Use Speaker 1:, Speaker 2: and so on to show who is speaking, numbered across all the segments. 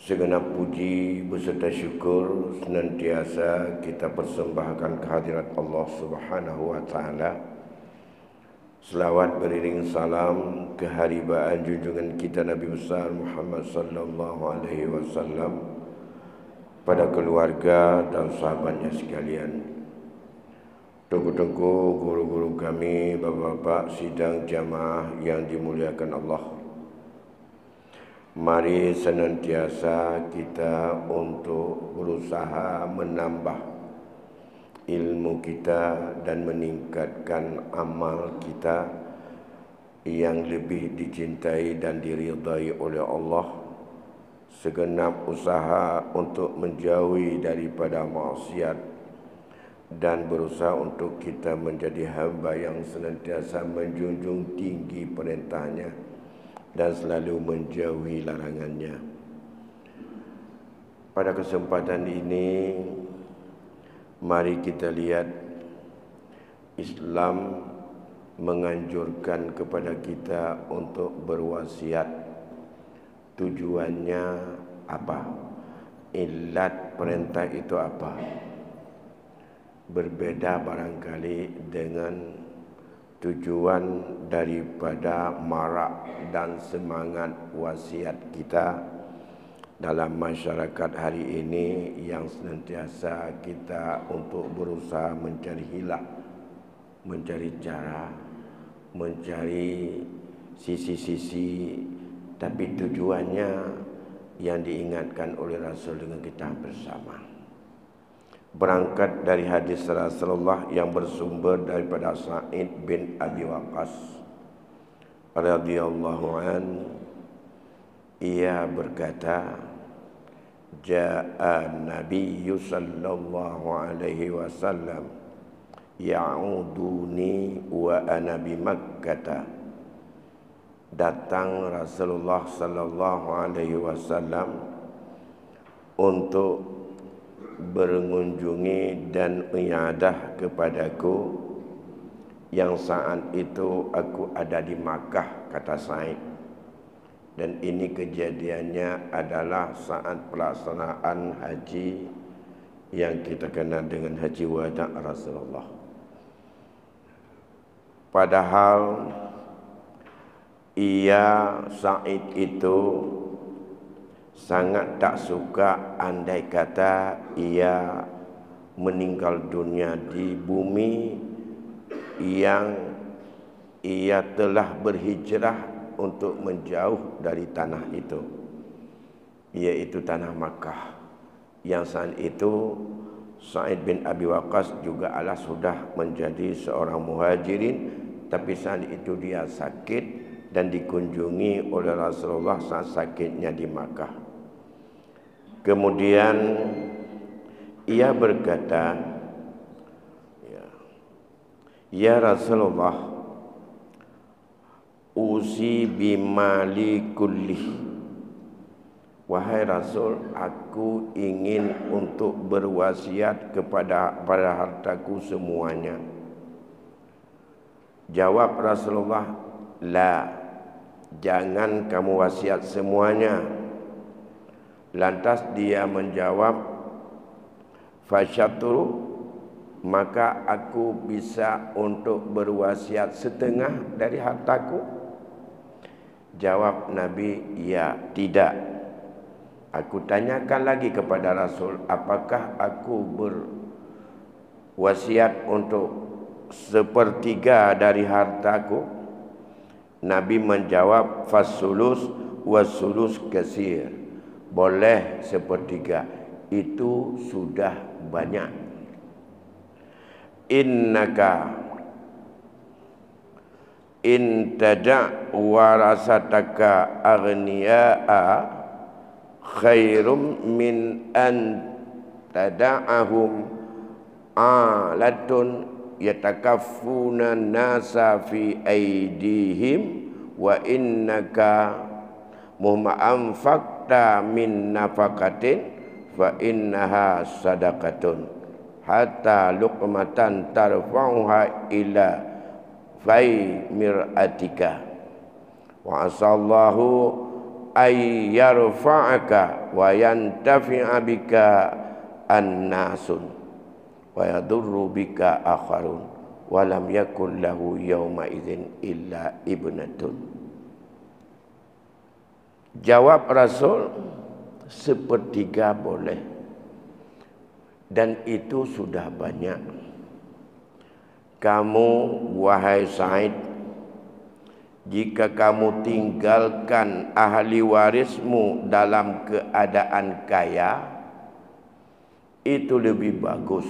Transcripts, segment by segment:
Speaker 1: Segenap puji beserta syukur senantiasa kita persembahkan kehadirat Allah Subhanahu wa taala. Selawat beriring salam keharibaan junjungan kita Nabi besar Muhammad sallallahu alaihi wasallam pada keluarga dan sahabatnya sekalian. Tunggu-tunggu guru-guru kami, bapak-bapak sidang jamaah yang dimuliakan Allah. Mari senantiasa kita untuk berusaha menambah ilmu kita dan meningkatkan amal kita yang lebih dicintai dan diridai oleh Allah. Segenap usaha untuk menjauhi daripada maksiat dan berusaha untuk kita menjadi hamba yang senantiasa menjunjung tinggi perintahnya dan selalu menjauhi larangannya. Pada kesempatan ini, mari kita lihat Islam menganjurkan kepada kita untuk berwasiat. Tujuannya apa? Ilat perintah itu apa? Berbeda barangkali dengan tujuan daripada marak dan semangat wasiat kita dalam masyarakat hari ini yang senantiasa kita untuk berusaha mencari hilah, mencari cara, mencari sisi-sisi, tapi tujuannya yang diingatkan oleh Rasul dengan kita bersama. Berangkat dari hadis Rasulullah yang bersumber daripada Sa'id bin Abi Waqqas radhiyallahu an, ia berkata, ja'a Nabi sallallahu alaihi wasallam ya'uduni wa ana bi Makkah. Datang Rasulullah sallallahu alaihi wasallam untuk mengunjungi dan menyadah kepadaku yang saat itu aku ada di Makkah, kata Sa'id. Dan ini kejadiannya adalah saat pelaksanaan haji yang kita kenal dengan haji wada Rasulullah. Padahal ia Sa'id itu sangat tak suka andai kata ia meninggal dunia di bumi yang ia telah berhijrah untuk menjauh dari tanah itu, yaitu tanah Makkah, yang saat itu Sa'id bin Abi Waqqas juga adalah sudah menjadi seorang muhajirin, tapi saat itu dia sakit dan dikunjungi oleh Rasulullah saat sakitnya di Makkah. Kemudian ia berkata, ya Rasulullah, usi bimali kulli. Wahai Rasul, aku ingin untuk berwasiat pada hartaku semuanya. Jawab Rasulullah, la, jangan kamu wasiat semuanya. Lantas dia menjawab, fasyatru, maka aku bisa untuk berwasiat setengah dari hartaku. Jawab Nabi, ya, tidak. Aku tanyakan lagi kepada Rasul, apakah aku berwasiat untuk sepertiga dari hartaku? Nabi menjawab, fasulus wasulus kasir. Boleh sepertiga, itu sudah banyak. Innaka in tada' warasataka aghniya'a khairum min an tada'ahum alatun yatakaffuna nasa fi aidihim wa innaka muhma anfaqta min nafaqatin fa innaha sadaqatun hatta luqmatan tarfa'uha ila fai mir'atika wa asallahu ay yarfa'aka wa yantafi'a bika an-nasun wa yadurru bika akharun wa lam yakul lahu yawma idzin illa ibnatun. Jawab Rasul, sepertiga boleh, dan itu sudah banyak. Kamu wahai Sa'id, jika kamu tinggalkan ahli warismu dalam keadaan kaya, itu lebih bagus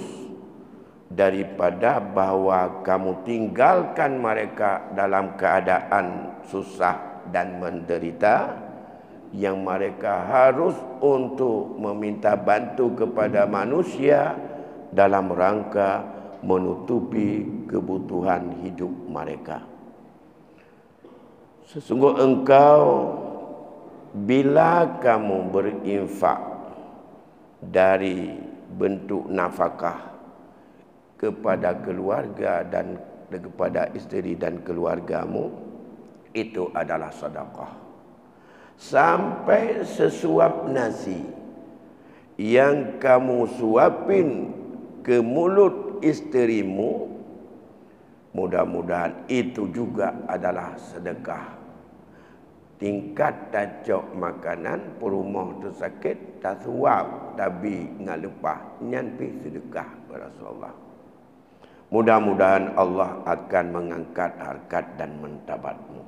Speaker 1: daripada bahwa kamu tinggalkan mereka dalam keadaan susah dan menderita, yang mereka harus untuk meminta bantu kepada manusia dalam rangka menutupi kebutuhan hidup mereka. Sesungguh engkau bila kamu berinfak dari bentuk nafkah kepada keluarga dan kepada isteri dan keluargamu, itu adalah sedekah. Sampai sesuap nasi yang kamu suapin ke mulut isterimu, mudah-mudahan itu juga adalah sedekah. Tingkat tajok makanan perumah tu sakit tak suap tapi ngalepah nyampi sedekah Rasulullah. Mudah-mudahan Allah akan mengangkat harkat dan martabatmu.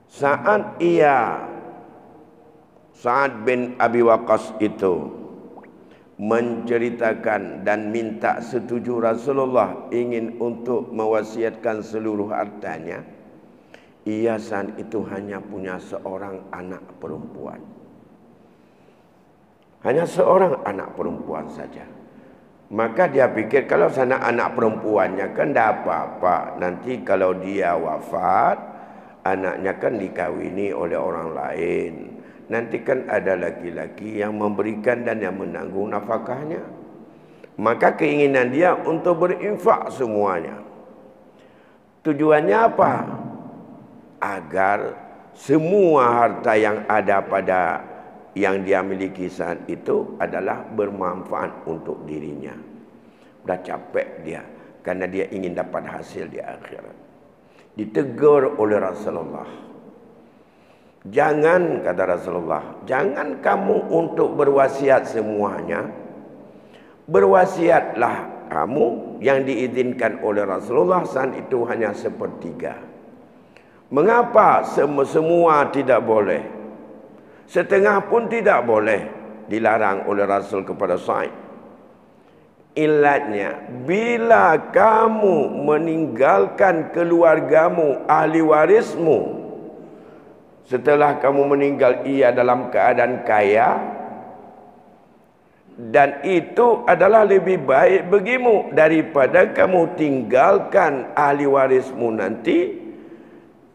Speaker 1: Saat Sa'ad bin Abi Waqqas itu menceritakan dan minta setuju Rasulullah ingin untuk mewasiatkan seluruh hartanya, saat itu hanya punya seorang anak perempuan. Hanya seorang anak perempuan saja. Maka dia pikir kalau sana anak perempuannya kan tak apa-apa. Nanti kalau dia wafat, anaknya kan dikawini oleh orang lain. Nanti kan ada laki-laki yang memberikan dan yang menanggung nafkahnya. Maka keinginan dia untuk berinfak semuanya. Tujuannya apa? Agar semua harta yang ada pada yang dia miliki saat itu adalah bermanfaat untuk dirinya. Dah capek dia karena dia ingin dapat hasil di akhirat. Ditegur oleh Rasulullah. Jangan, kata Rasulullah, jangan kamu untuk berwasiat semuanya. Berwasiatlah kamu yang diizinkan oleh Rasulullah saat itu hanya sepertiga. Mengapa semua tidak boleh? Setengah pun tidak boleh, dilarang oleh Rasul kepada Sa'id. Ilatnya, bila kamu meninggalkan keluargamu, ahli warismu, setelah kamu meninggal ia dalam keadaan kaya, dan itu adalah lebih baik bagimu daripada kamu tinggalkan ahli warismu nanti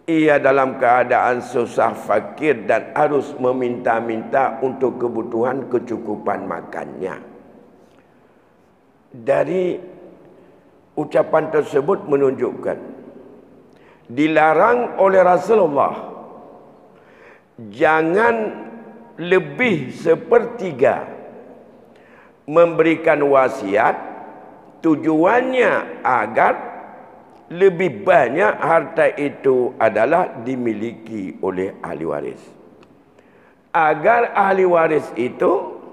Speaker 1: ia dalam keadaan susah fakir dan harus meminta-minta untuk kebutuhan kecukupan makannya. Dari ucapan tersebut menunjukkan dilarang oleh Rasulullah jangan lebih sepertiga memberikan wasiat, tujuannya agar lebih banyak harta itu adalah dimiliki oleh ahli waris. Agar ahli waris itu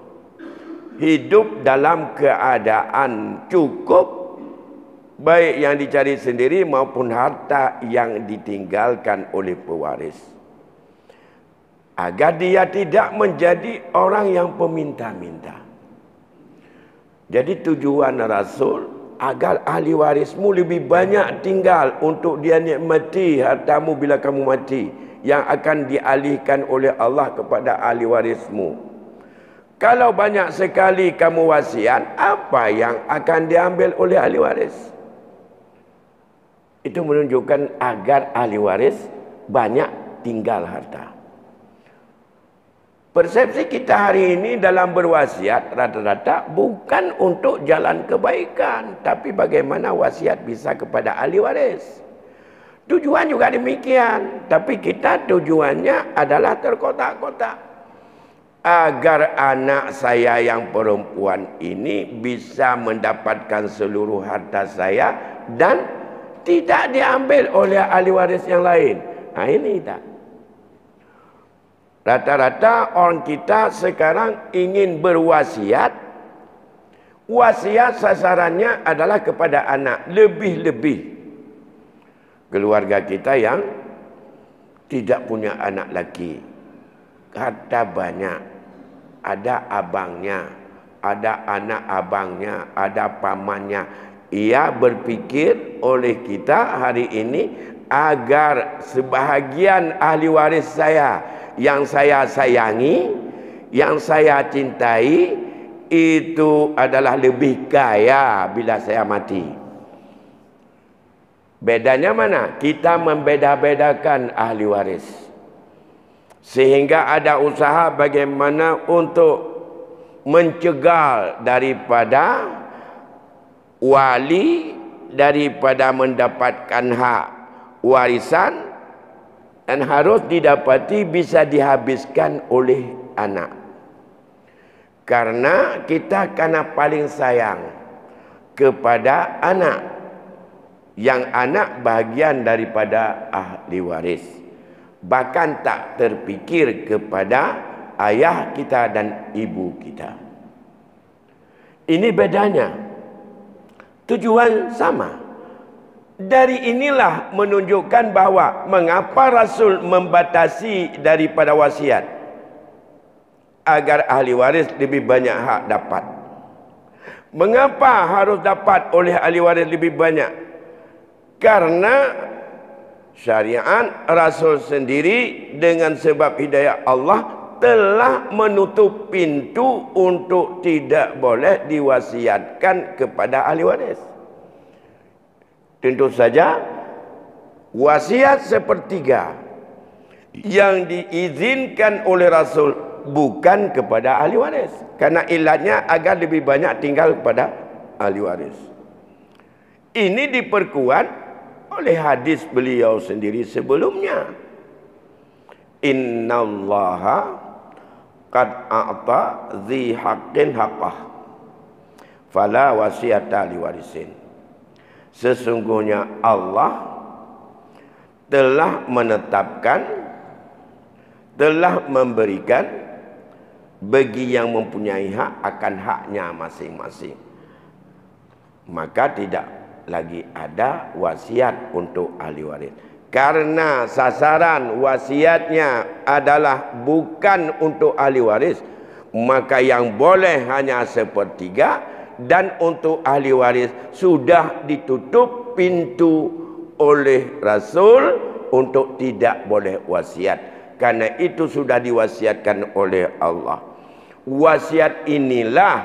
Speaker 1: hidup dalam keadaan cukup, baik yang dicari sendiri maupun harta yang ditinggalkan oleh pewaris. Agar dia tidak menjadi orang yang peminta-minta. Jadi tujuan Rasul agar ahli warismu lebih banyak tinggal untuk dia nikmati hartamu bila kamu mati, yang akan dialihkan oleh Allah kepada ahli warismu. Kalau banyak sekali kamu wasiat, apa yang akan diambil oleh ahli waris? Itu menunjukkan agar ahli waris banyak tinggal harta. Persepsi kita hari ini dalam berwasiat rata-rata bukan untuk jalan kebaikan, tapi bagaimana wasiat bisa kepada ahli waris. Tujuan juga demikian, tapi kita tujuannya adalah terkotak-kotak agar anak saya yang perempuan ini bisa mendapatkan seluruh harta saya dan tidak diambil oleh ahli waris yang lain. Nah, ini tak. Rata-rata orang kita sekarang ingin berwasiat. Wasiat sasarannya adalah kepada anak, lebih-lebih keluarga kita yang tidak punya anak laki. Harta banyak, ada abangnya, ada anak abangnya, ada pamannya. Ia berpikir oleh kita hari ini agar sebahagian ahli waris saya yang saya sayangi, yang saya cintai, itu adalah lebih kaya bila saya mati. Bedanya mana? Kita membeda-bedakan ahli waris. Sehingga ada usaha bagaimana untuk mencegah daripada wali daripada mendapatkan hak warisan, dan harus didapati bisa dihabiskan oleh anak. Karena kita paling sayang kepada anak, yang anak bahagian daripada ahli waris. Bahkan tak terfikir kepada ayah kita dan ibu kita. Ini bedanya. Tujuan sama. Dari inilah menunjukkan bahawa mengapa Rasul membatasi daripada wasiat, agar ahli waris lebih banyak hak dapat. Mengapa harus dapat oleh ahli waris lebih banyak? Karena syariat Rasul sendiri dengan sebab hidayah Allah telah menutup pintu untuk tidak boleh diwasiatkan kepada ahli waris. Tentu saja wasiat sepertiga yang diizinkan oleh Rasul bukan kepada ahli waris, karena ilatnya agar lebih banyak tinggal kepada ahli waris. Ini diperkuat oleh hadis beliau sendiri sebelumnya. Innallaha qad a'ta dzi haqqin haqqah fala wasiyata liwarisin. Sesungguhnya Allah telah menetapkan, telah memberikan bagi yang mempunyai hak akan haknya masing-masing. Maka tidak lagi ada wasiat untuk ahli waris. Karena sasaran wasiatnya adalah bukan untuk ahli waris, maka yang boleh hanya sepertiga, dan untuk ahli waris sudah ditutup pintu oleh Rasul untuk tidak boleh wasiat. Karena itu sudah diwasiatkan oleh Allah. Wasiat inilah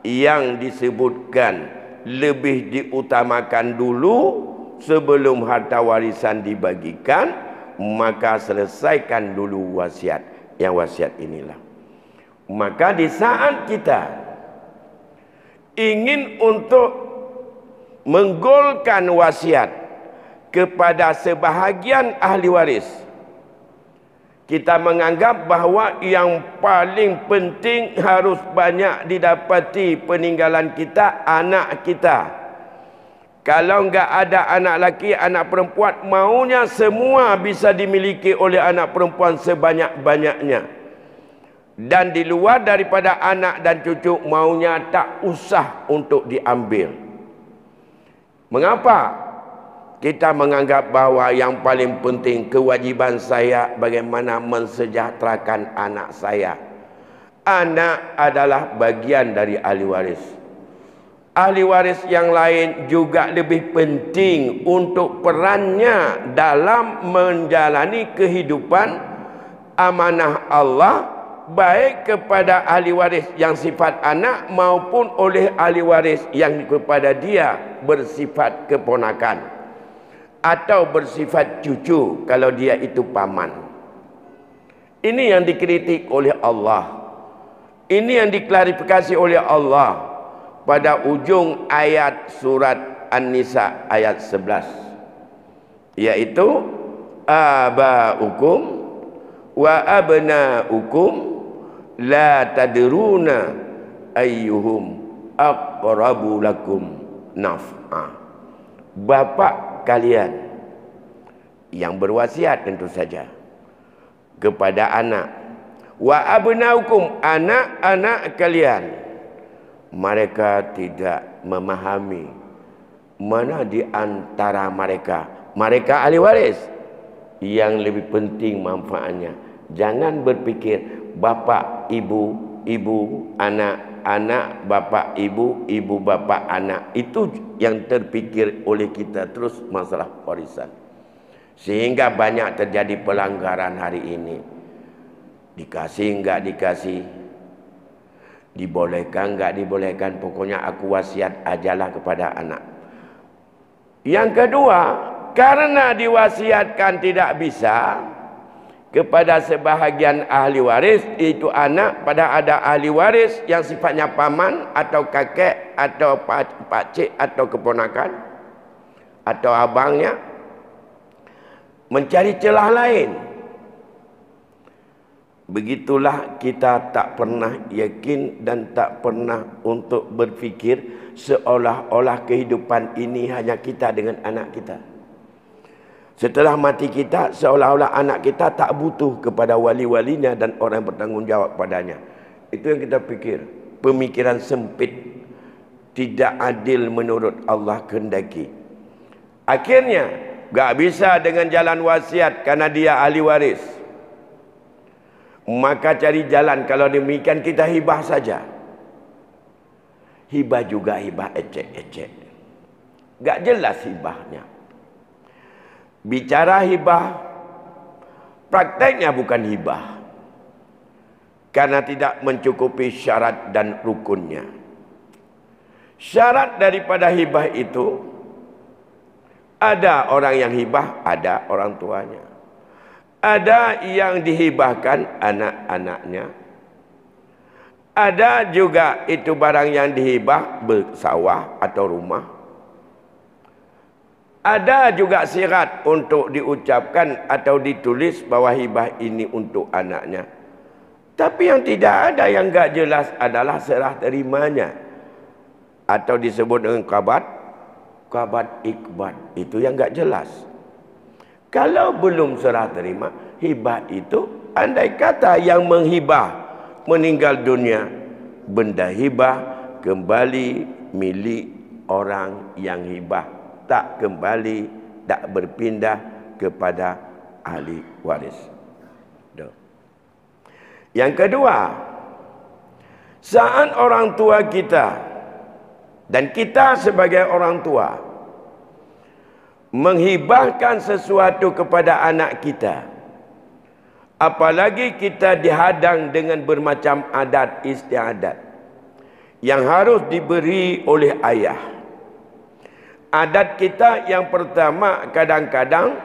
Speaker 1: yang disebutkan lebih diutamakan dulu sebelum harta warisan dibagikan, maka selesaikan dulu wasiat. Yang wasiat inilah. Maka di saat kita ingin untuk menggolkan wasiat kepada sebahagian ahli waris, kita menganggap bahawa yang paling penting harus banyak didapati peninggalan kita, anak kita. Kalau enggak ada anak laki, anak perempuan, maunya semua bisa dimiliki oleh anak perempuan sebanyak-banyaknya. Dan di luar daripada anak dan cucu, maunya tak usah untuk diambil. Mengapa? Kita menganggap bahawa yang paling penting kewajiban saya bagaimana mensejahterakan anak saya. Anak adalah bagian dari ahli waris. Ahli waris yang lain juga lebih penting untuk perannya dalam menjalani kehidupan amanah Allah, baik kepada ahli waris yang sifat anak maupun oleh ahli waris yang kepada dia bersifat keponakan atau bersifat cucu kalau dia itu paman. Ini yang dikritik oleh Allah. Ini yang diklarifikasi oleh Allah pada ujung ayat surat An-Nisa ayat 11. yaitu abaukum wa abnaukum la tadruna ayyuhum aqrabu lakum naf'a. Bapa kalian yang berwasiat tentu saja kepada anak, wa abnaukum, anak-anak kalian, mereka tidak memahami mana di antara mereka ahli waris yang lebih penting manfaatnya. Jangan berpikir bapa ibu, ibu anak, anak bapa ibu, ibu bapa anak. Itu yang terpikir oleh kita terus masalah warisan. Sehingga banyak terjadi pelanggaran hari ini. Dikasih enggak dikasih, dibolehkan enggak dibolehkan, pokoknya aku wasiat ajalah kepada anak. Yang kedua, karena diwasiatkan tidak bisa kepada sebahagian ahli waris, itu anak, pada ada ahli waris yang sifatnya paman atau kakek atau pakcik atau keponakan atau abangnya, mencari celah lain. Begitulah kita tak pernah yakin dan tak pernah untuk berfikir seolah-olah kehidupan ini hanya kita dengan anak kita. Setelah mati kita, seolah-olah anak kita tak butuh kepada wali-walinya dan orang yang bertanggung jawab padanya. Itu yang kita pikir. Pemikiran sempit, tidak adil menurut Allah kehendaki. Akhirnya gak bisa dengan jalan wasiat karena dia ahli waris. Maka cari jalan, kalau demikian kita hibah saja. Hibah juga hibah ecek-ecek, gak jelas hibahnya. Bicara hibah, prakteknya bukan hibah, karena tidak mencukupi syarat dan rukunnya. Syarat daripada hibah itu, ada orang yang hibah, ada orang tuanya. Ada yang dihibahkan anak-anaknya. Ada juga itu barang yang dihibah bersawah atau rumah. Ada juga syarat untuk diucapkan atau ditulis bahwa hibah ini untuk anaknya. Tapi yang tidak ada, yang enggak jelas adalah serah terimanya. Atau disebut dengan kabat ikbat. Itu yang enggak jelas. Kalau belum serah terima, hibah itu, andai kata yang menghibah meninggal dunia, benda hibah kembali milik orang yang hibah, tak kembali, tak berpindah kepada ahli waris. Yang kedua, saat orang tua kita dan kita sebagai orang tua menghibahkan sesuatu kepada anak kita, apalagi kita dihadang dengan bermacam adat istiadat yang harus diberi oleh ayah. Adat kita yang pertama, kadang-kadang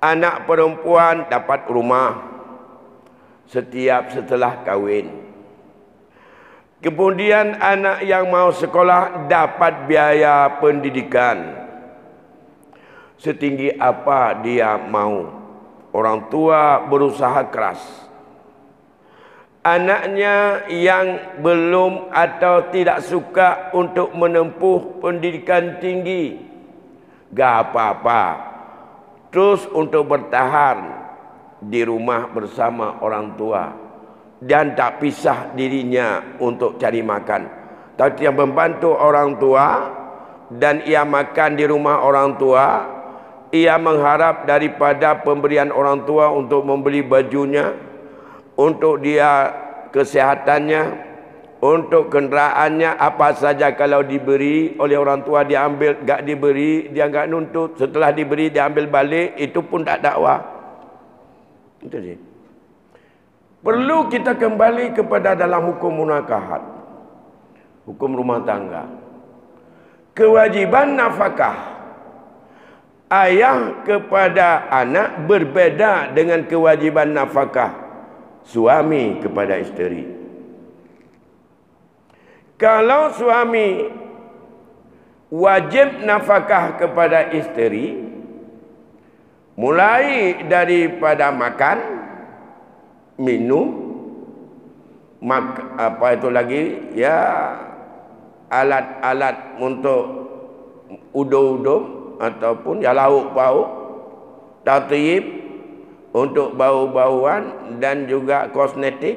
Speaker 1: anak perempuan dapat rumah setiap setelah kahwin. Kemudian anak yang mau sekolah dapat biaya pendidikan setinggi apa dia mau. Orang tua berusaha keras. Anaknya yang belum atau tidak suka untuk menempuh pendidikan tinggi, gak apa-apa, terus untuk bertahan di rumah bersama orang tua dan tak pisah dirinya untuk cari makan. Tapi yang membantu orang tua dan ia makan di rumah orang tua, ia mengharap daripada pemberian orang tua untuk membeli bajunya, untuk dia kesehatannya, untuk kenderaannya, apa saja kalau diberi oleh orang tua dia ambil, gak diberi dia gak nuntut, setelah diberi dia ambil balik, itu pun tak dakwah. Itu dia. Perlu kita kembali kepada dalam hukum munakahat, hukum rumah tangga. Kewajiban nafkah ayah kepada anak berbeda dengan kewajiban nafkah suami kepada isteri. Kalau suami wajib nafkah kepada isteri, Mulai daripada makan, minum, apa itu lagi ya, alat-alat untuk udum-udum ataupun ya lauk pauk, tatyib untuk bau-bauan dan juga kosmetik.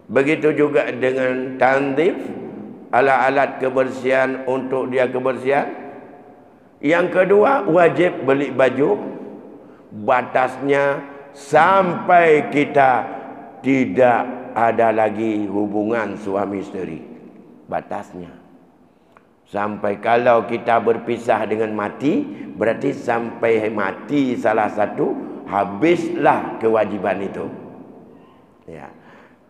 Speaker 1: Begitu juga dengan tanzif, alat-alat kebersihan untuk dia kebersihan. Yang kedua, wajib beli baju. Batasnya sampai kita tidak ada lagi hubungan suami isteri. Batasnya sampai kalau kita berpisah dengan mati, berarti sampai mati salah satu, habislah kewajiban itu. Ya.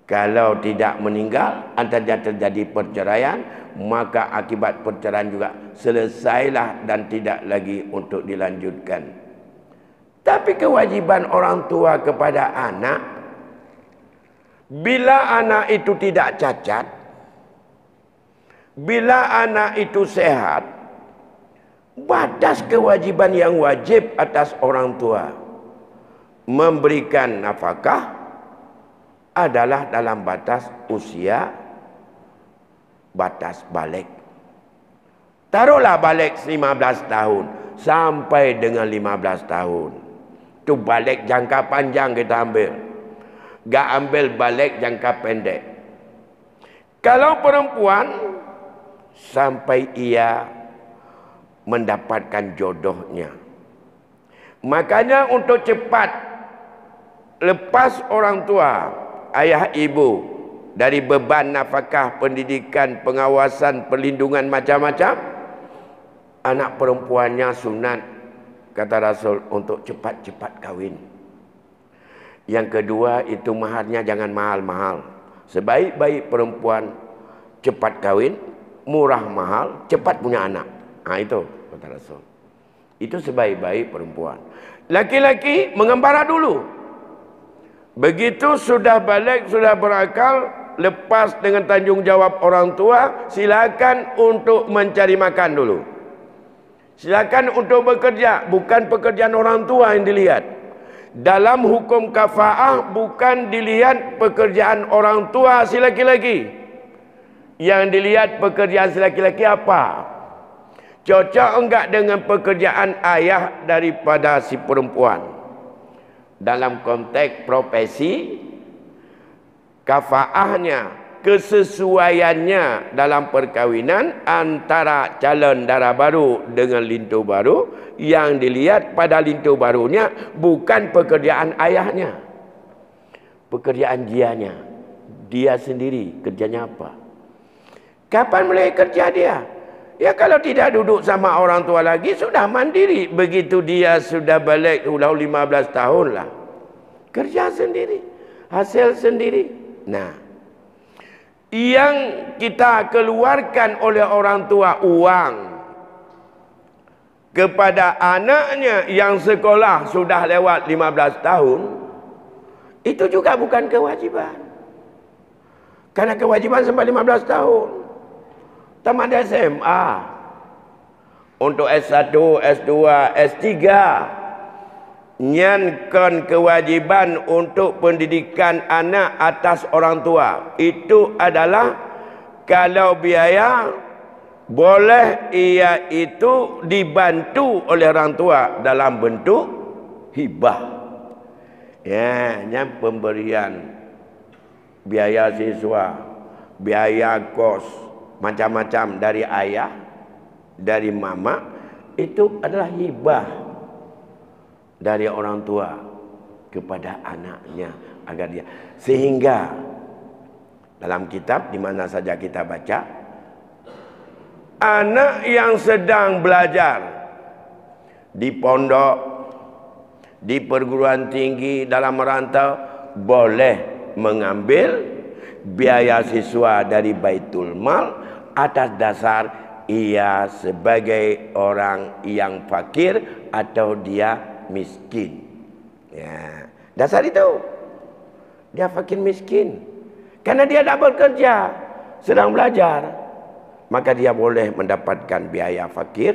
Speaker 1: Kalau tidak meninggal, antara terjadi perceraian, maka akibat perceraian juga selesailah dan tidak lagi untuk dilanjutkan. Tapi kewajiban orang tua kepada anak, bila anak itu tidak cacat, bila anak itu sehat, batas kewajiban yang wajib atas orang tua memberikan nafkah adalah dalam batas usia, batas balik. Taruhlah balik 15 tahun sampai dengan 15 tahun. Itu balik jangka panjang kita ambil. Gak ambil balik jangka pendek. Kalau perempuan sampai ia mendapatkan jodohnya. Makanya untuk cepat lepas orang tua, ayah ibu dari beban nafkah, pendidikan, pengawasan, perlindungan macam-macam, anak perempuannya sunat, kata Rasul, untuk cepat-cepat kahwin. Yang kedua itu maharnya jangan mahal-mahal. Sebaik-baik perempuan cepat kahwin, murah mahal, cepat punya anak. Itu kata Rasul. Itu sebaik-baik perempuan. Laki-laki mengembara dulu. Begitu sudah balik, sudah berakal, lepas dengan tanggung jawab orang tua, silakan untuk mencari makan dulu. Silakan untuk bekerja, bukan pekerjaan orang tua yang dilihat. Dalam hukum kafaah bukan dilihat pekerjaan orang tua si laki-laki. Yang dilihat pekerjaan si laki-laki apa? Cocok enggak dengan pekerjaan ayah daripada si perempuan? Dalam konteks profesi, kafaahnya, kesesuaiannya dalam perkawinan antara calon dara baru dengan lintu baru, yang dilihat pada lintu barunya bukan pekerjaan ayahnya, pekerjaan dianya. Dia sendiri kerjanya apa? Kapan mulai kerja dia? Ya kalau tidak duduk sama orang tua lagi, sudah mandiri. Begitu dia sudah balik udah 15 tahun lah, kerja sendiri, hasil sendiri. Nah, yang kita keluarkan oleh orang tua uang kepada anaknya yang sekolah sudah lewat 15 tahun, itu juga bukan kewajiban. Karena kewajiban sampai 15 tahun. Tamat SMA, untuk S1, S2, S3, nyankan kewajiban untuk pendidikan anak atas orang tua. Itu adalah kalau biaya boleh ia itu dibantu oleh orang tua dalam bentuk hibah. Ya, yang pemberian biaya siswa, biaya kos, macam-macam dari ayah, dari mama, itu adalah hibah dari orang tua kepada anaknya agar dia, sehingga dalam kitab di mana saja kita baca, anak yang sedang belajar di pondok, di perguruan tinggi, dalam merantau, boleh mengambil biaya siswa dari Baitul Mal atas dasar ia sebagai orang yang fakir atau dia miskin. Ya, dasar itu dia fakir miskin karena dia tidak bekerja, sedang belajar, maka dia boleh mendapatkan biaya fakir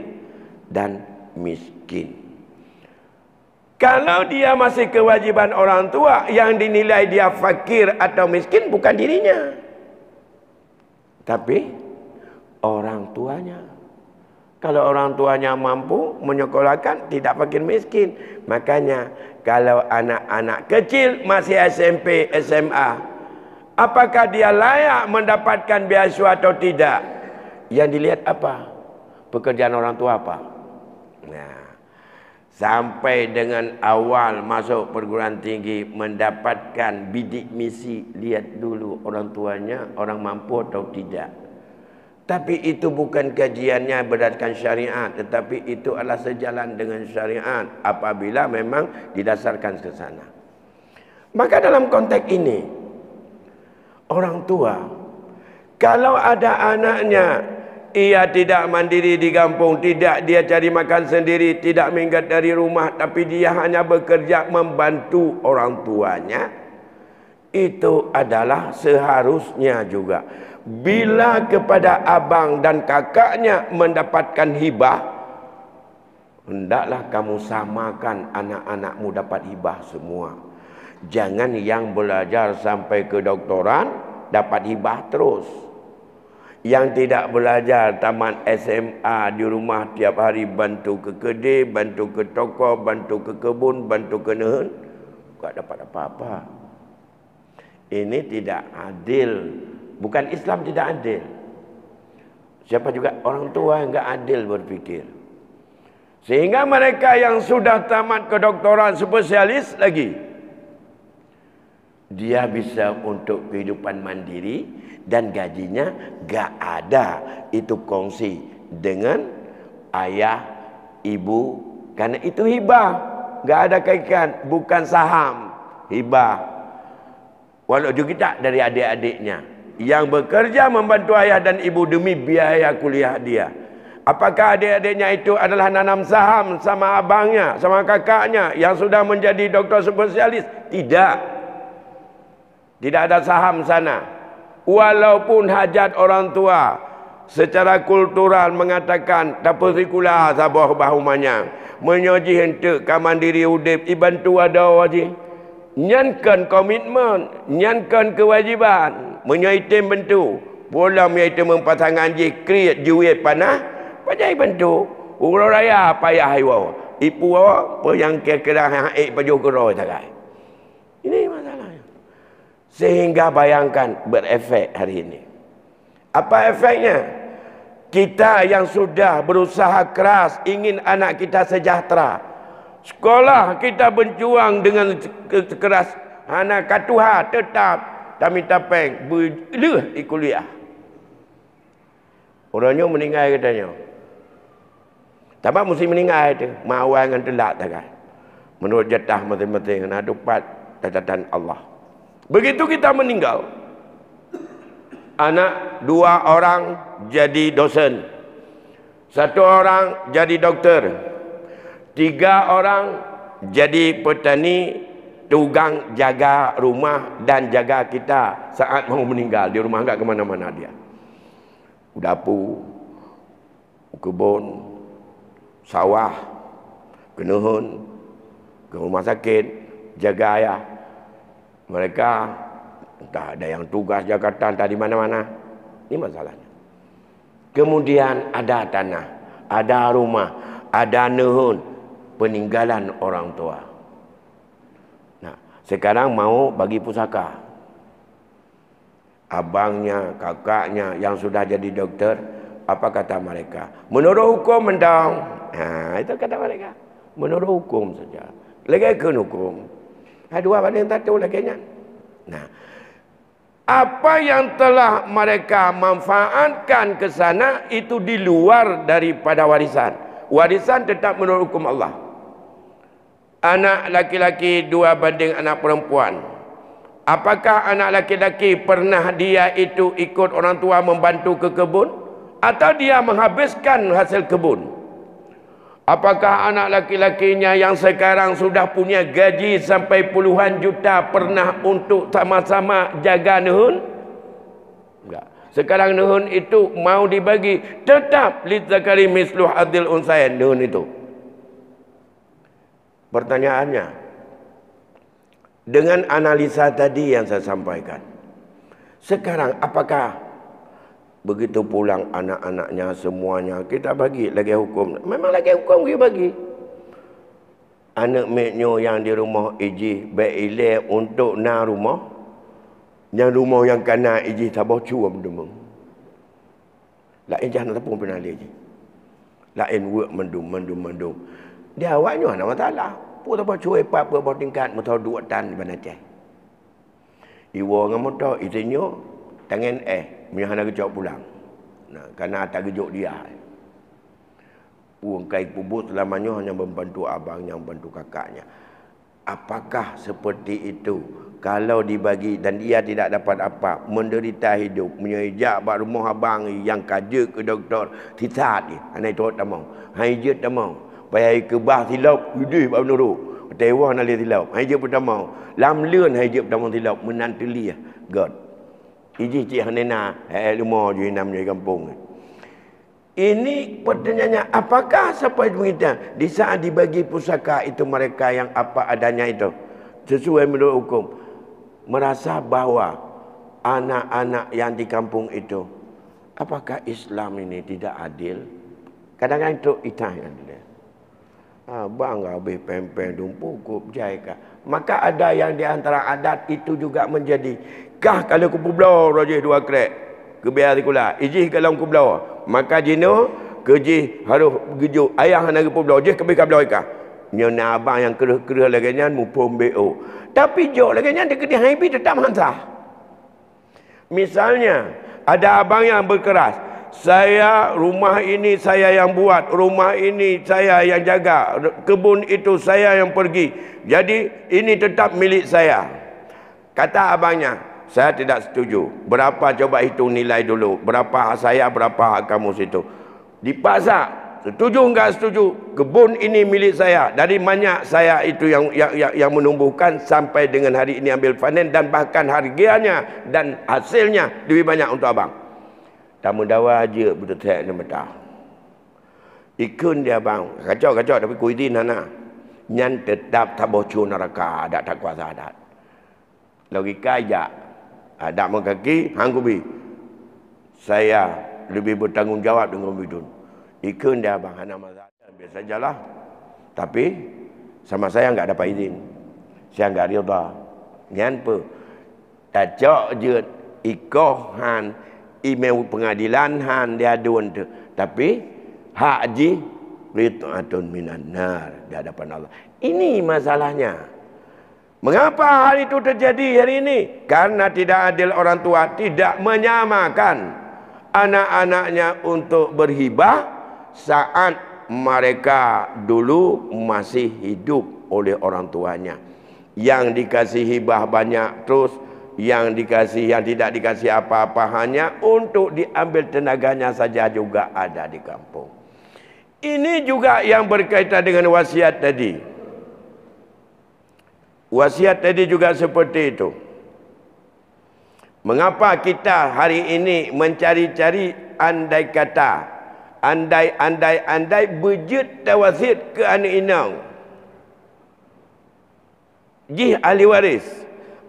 Speaker 1: dan miskin. Kalau dia masih kewajiban orang tua, yang dinilai dia fakir atau miskin bukan dirinya, tapi orang tuanya. Kalau orang tuanya mampu menyekolahkan, tidak fakir miskin. Makanya kalau anak-anak kecil masih SMP, SMA, apakah dia layak mendapatkan beasiswa atau tidak? Yang dilihat apa? Pekerjaan orang tua apa? Nah, sampai dengan awal masuk perguruan tinggi mendapatkan bidik misi, lihat dulu orang tuanya orang mampu atau tidak. Tapi itu bukan kajiannya berdasarkan syariat, tetapi itu adalah sejalan dengan syariat apabila memang didasarkan ke sana. Maka dalam konteks ini, orang tua kalau ada anaknya ia tidak mandiri di kampung, tidak dia cari makan sendiri, tidak minggat dari rumah, tapi dia hanya bekerja membantu orang tuanya, itu adalah seharusnya juga bila kepada abang dan kakaknya mendapatkan hibah, hendaklah kamu samakan anak-anakmu dapat hibah semua. Jangan yang belajar sampai kedoktoran dapat hibah terus. Yang tidak belajar tamat SMA di rumah tiap hari bantu ke kedai, bantu ke toko, bantu ke kebun, bantu ke nehun, tak dapat apa-apa. Ini tidak adil. Bukan Islam tidak adil. Siapa juga orang tua enggak adil berfikir. Sehingga mereka yang sudah tamat kedoktoran spesialis lagi, dia bisa untuk kehidupan mandiri dan gajinya enggak ada itu kongsi dengan ayah, ibu, karena itu hibah, enggak ada kaitan, bukan saham, hibah. Walau juga dari adik-adiknya yang bekerja membantu ayah dan ibu demi biaya kuliah dia. Apakah adik-adiknya itu adalah nanam saham sama abangnya, sama kakaknya yang sudah menjadi doktor spesialis? Tidak. Tidak ada saham sana. Walaupun hajat orang tua secara kultural mengatakan dapur sikula sabah bahumanya menyoji hentuk kamandiri udip ibantu ada wajib. Nyankan komitmen, nyankan kewajiban, menyaitim bentuk. Bola menyaitim mempasangan je, kreat juwet panah, pajai bentuk. Urau raya payah hawa. Ipu apa yang kira-kira haik baju keroi takai. Ini masalahnya. Sehingga bayangkan berefek hari ini. Apa efeknya? Kita yang sudah berusaha keras ingin anak kita sejahtera. Sekolah kita berjuang dengan keras. Anak katuha tetap kami tapeng berleh di kuliah. Orangnya meninggal katanya. Tapi mesti meninggal itu. Mawai dengan telak tak kan. Menurut jatah masing-masing. Ada dapat catatan Allah. Begitu kita meninggal. Anak 2 orang jadi dosen. 1 orang jadi doktor. 3 orang jadi petani, tukang jaga rumah dan jaga kita saat mau meninggal. Di rumah enggak ke mana-mana dia. Dapur, kebun, sawah, kenehun, ke rumah sakit, jaga ayah. Mereka tak ada yang tugas Jakarta, entah di mana-mana. Ini masalahnya. Kemudian ada tanah, ada rumah, ada nehun. Peninggalan orang tua. Nah, sekarang mau bagi pusaka. Abangnya, kakaknya yang sudah jadi doktor, apa kata mereka? Menurut hukum mendang. Nah, itu kata mereka. Menurut hukum saja. Legaikan hukum. 2 banding 1 legainya. Nah, apa yang telah mereka manfaatkan ke sana itu di luar daripada warisan. Warisan tetap menurut hukum Allah. Anak laki-laki 2 banding anak perempuan. Apakah anak laki-laki pernah dia itu ikut orang tua membantu ke kebun? Atau dia menghabiskan hasil kebun? Apakah anak laki-lakinya yang sekarang sudah punya gaji sampai puluhan juta pernah untuk sama-sama jaga nehun? Enggak. Sekarang nehun itu mau dibagi tetap lidzakari mislu hadil unsayan nehun itu. Pertanyaannya, dengan analisa tadi yang saya sampaikan, sekarang apakah begitu pulang anak-anaknya semuanya kita bagi lagi hukum? Memang lagi hukum kita bagi. Anak meknyo yang di rumah iji baik ile untuk na rumah, yang rumah yang kena iji tabah cuam demeng. Lain jangan tepung pernah lagi. Lain work mendum. Dia awaknya ada masalah. Pun tabah cuai pak apa tingkat motor 2 tan di mana cai. Iwo ngam motor itinyo tangan menyahana kejok pulang. Nah, karena tak kejok dia. Uang kai pubut selamanya hanya membantu abangnya, membantu kakaknya. Apakah seperti itu? Kalau dibagi dan dia tidak dapat apa, menderita hidup, menyejak bak rumah abang yang kaja ke doktor, titat ni. Anai tu tak mau. Hai je tak mau. Payah ke bah silap, gede bak menurut. Tewa nak lihat silap. Hai je pun tak mau. Lam leun hai je pun tak mau silap, menantuli God. Iji cik hanena, rumah je nam je kampung. Ini pertanyaannya, apakah sampai begitu? Di saat dibagi pusaka itu mereka yang apa adanya itu, sesuai menurut hukum, merasa bahawa anak-anak yang di kampung itu, apakah Islam ini tidak adil? Kadang-kadang itu itah. Abang habis pempeng dumpukup jaika. Maka ada yang di antara adat itu juga menjadi, kah kalau kupu belau rajih 2 krek. Kebiar dikula, ijih kalau kupu maka jino keji harus gejuk ayah nak kupu belau, jih kebik belau ikah. Nyona abang yang kerah-kerah lagi nyan mupum BO. Tapi jok lagi nyan dekat happy tetap hansah. Misalnya ada abang yang berkeras, saya rumah ini saya yang buat, rumah ini saya yang jaga, kebun itu saya yang pergi. Jadi ini tetap milik saya. Kata abangnya, saya tidak setuju. Berapa coba hitung nilai dulu. Berapa hak saya, berapa hak kamu situ. Dipaksa. Setuju enggak setuju? Kebun ini milik saya. Dari banyak saya itu yang menumbuhkan sampai dengan hari ini ambil panen dan bahkan harganya dan hasilnya lebih banyak untuk abang. Tamu dawa aja betul tak nak betah. Ikun dia bang. Kacau tapi kuidin nana. Nyan tetap tak bocor neraka adat tak kuasa adat. Logika aja. Ada kaki hanggubi. Saya lebih bertanggungjawab dengan bidun. Ikun dia abang hana mazhab biasa sajalah. Tapi sama saya enggak dapat izin. Saya enggak rida. Nyan pe. Tajak je ikoh han email pengadilan han dia adun tu. Tapi hak haji rid'atun minan nar di hadapan Allah. Ini masalahnya. Mengapa hal itu terjadi hari ini? Karena tidak adil orang tua tidak menyamakan anak-anaknya untuk berhibah saat mereka dulu masih hidup oleh orang tuanya. Yang dikasih hibah banyak terus, yang tidak dikasih apa-apa hanya untuk diambil tenaganya saja juga ada di kampung. Ini juga yang berkaitan dengan wasiat tadi. Wasiat tadi juga seperti itu. Mengapa kita hari ini mencari-cari andai kata, andai bejut tawasit ke anak inang. Jih ahli waris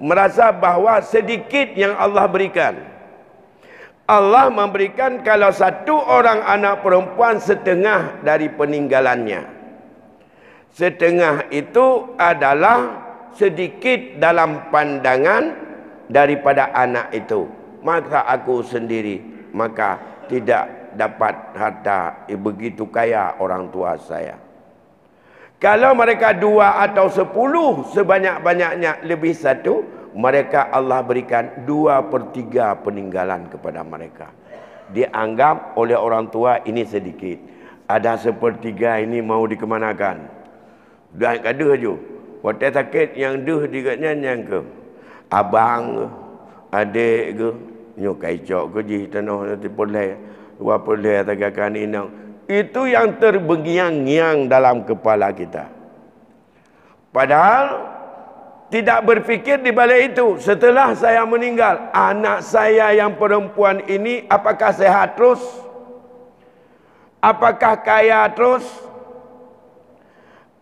Speaker 1: merasa bahawa sedikit yang Allah berikan. Allah memberikan kalau satu orang anak perempuan setengah dari peninggalannya. Setengah itu adalah sedikit dalam pandangan daripada anak itu. Maka aku sendiri maka tidak dapat harta begitu kaya orang tua saya. Kalau mereka 2 atau 10 sebanyak-banyaknya lebih 1, mereka Allah berikan 2/3 peninggalan kepada mereka. Dianggap oleh orang tua ini sedikit. Ada 1/3 ini mau dikemanakan? Dah ada je. Waktu sakit yang duh diganya yang ke abang ke adik ke nyokai cok ke ji tanah nanti boleh boleh tagakan inang. Itu yang terbengiang-ngiang dalam kepala kita. Padahal tidak berfikir di balik itu. Setelah saya meninggal, anak saya yang perempuan ini apakah sehat terus? Apakah kaya terus?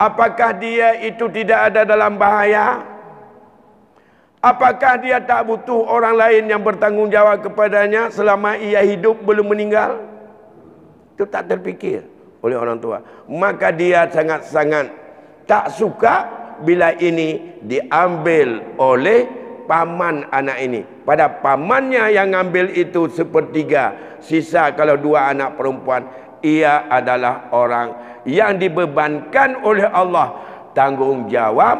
Speaker 1: Apakah dia itu tidak ada dalam bahaya? Apakah dia tak butuh orang lain yang bertanggungjawab kepadanya selama ia hidup belum meninggal? Itu tak terfikir oleh orang tua. Maka dia sangat-sangat tak suka bila ini diambil oleh paman anak ini. Pada pamannya yang ambil itu sepertiga, sisa kalau 2 anak perempuan, ia adalah orang yang dibebankan oleh Allah tanggungjawab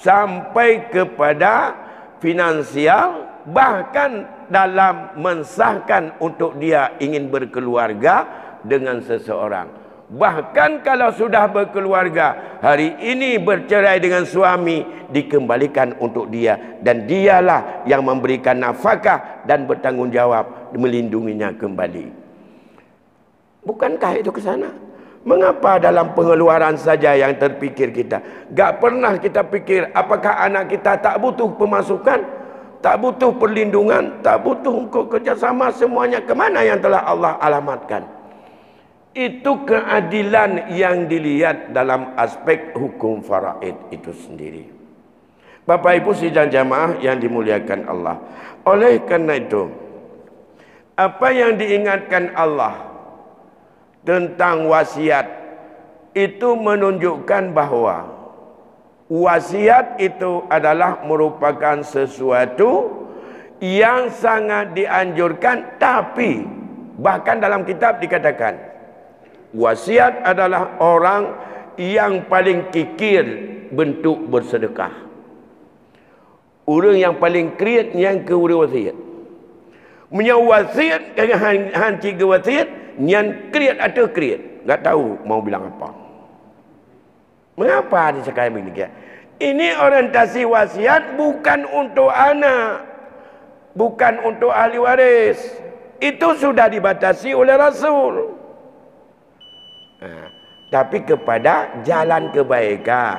Speaker 1: sampai kepada finansial, bahkan dalam mensahkan untuk dia ingin berkeluarga dengan seseorang. Bahkan kalau sudah berkeluarga, hari ini bercerai dengan suami, dikembalikan untuk dia, dan dialah yang memberikan nafkah dan bertanggungjawab melindunginya kembali. Bukankah itu ke sana? Mengapa dalam pengeluaran saja yang terpikir kita? Gak pernah kita pikir apakah anak kita tak butuh pemasukan, tak butuh perlindungan, tak butuh kerjasama, semuanya kemana yang telah Allah alamatkan. Itu keadilan yang dilihat dalam aspek hukum faraid itu sendiri. Bapak Ibu sidang jamaah yang dimuliakan Allah. Oleh karena itu, apa yang diingatkan Allah tentang wasiat itu menunjukkan bahwa wasiat itu adalah merupakan sesuatu yang sangat dianjurkan. Tapi bahkan dalam kitab dikatakan wasiat adalah orang yang paling kikir bentuk bersedekah. Orang yang paling kreat yang ke wasiat. Menyawasiat dengan hanci ke wasiat, nyan kreat atau kreat, enggak tahu mau bilang apa. Mengapa disekakan begini? Ini orientasi wasiat bukan untuk anak, bukan untuk ahli waris. Itu sudah dibatasi oleh Rasul. Tapi kepada jalan kebaikan,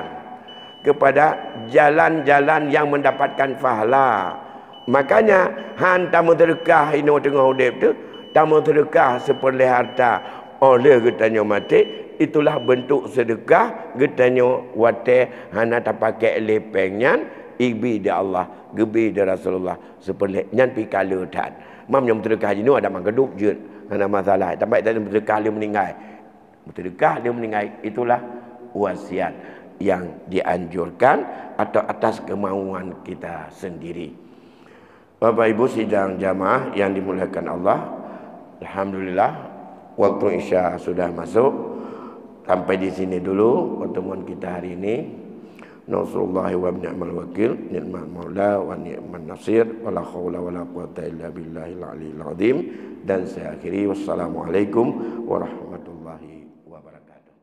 Speaker 1: kepada jalan-jalan yang mendapatkan pahala. Makanya han tamu sedekah ino tengah hidup tu, tamu sedekah seperti harta oleh getanya mati, itulah bentuk sedekah getanya wate hana tak pakai lepengnya ibi di Allah, gebi di Rasulullah seperti nyan pi kala dan. Mam yang sedekah ini ada mangkeduk je, hana masalah. Tapi tak sedekah dia meninggal. Sedekah dia meninggal, itulah wasiat yang dianjurkan atau atas kemauan kita sendiri. Bapak Ibu sidang jamaah yang dimuliakan Allah, alhamdulillah waktu Isya sudah masuk. Sampai di sini dulu pertemuan kita hari ini. Nasrullahi wa ni'mal wakil, ni'mal maula wa ni'man nasir, wala haula wala quwata illa billahil aliyil azim. Dan saya akhiri, wassalamualaikum warahmatullahi wabarakatuh.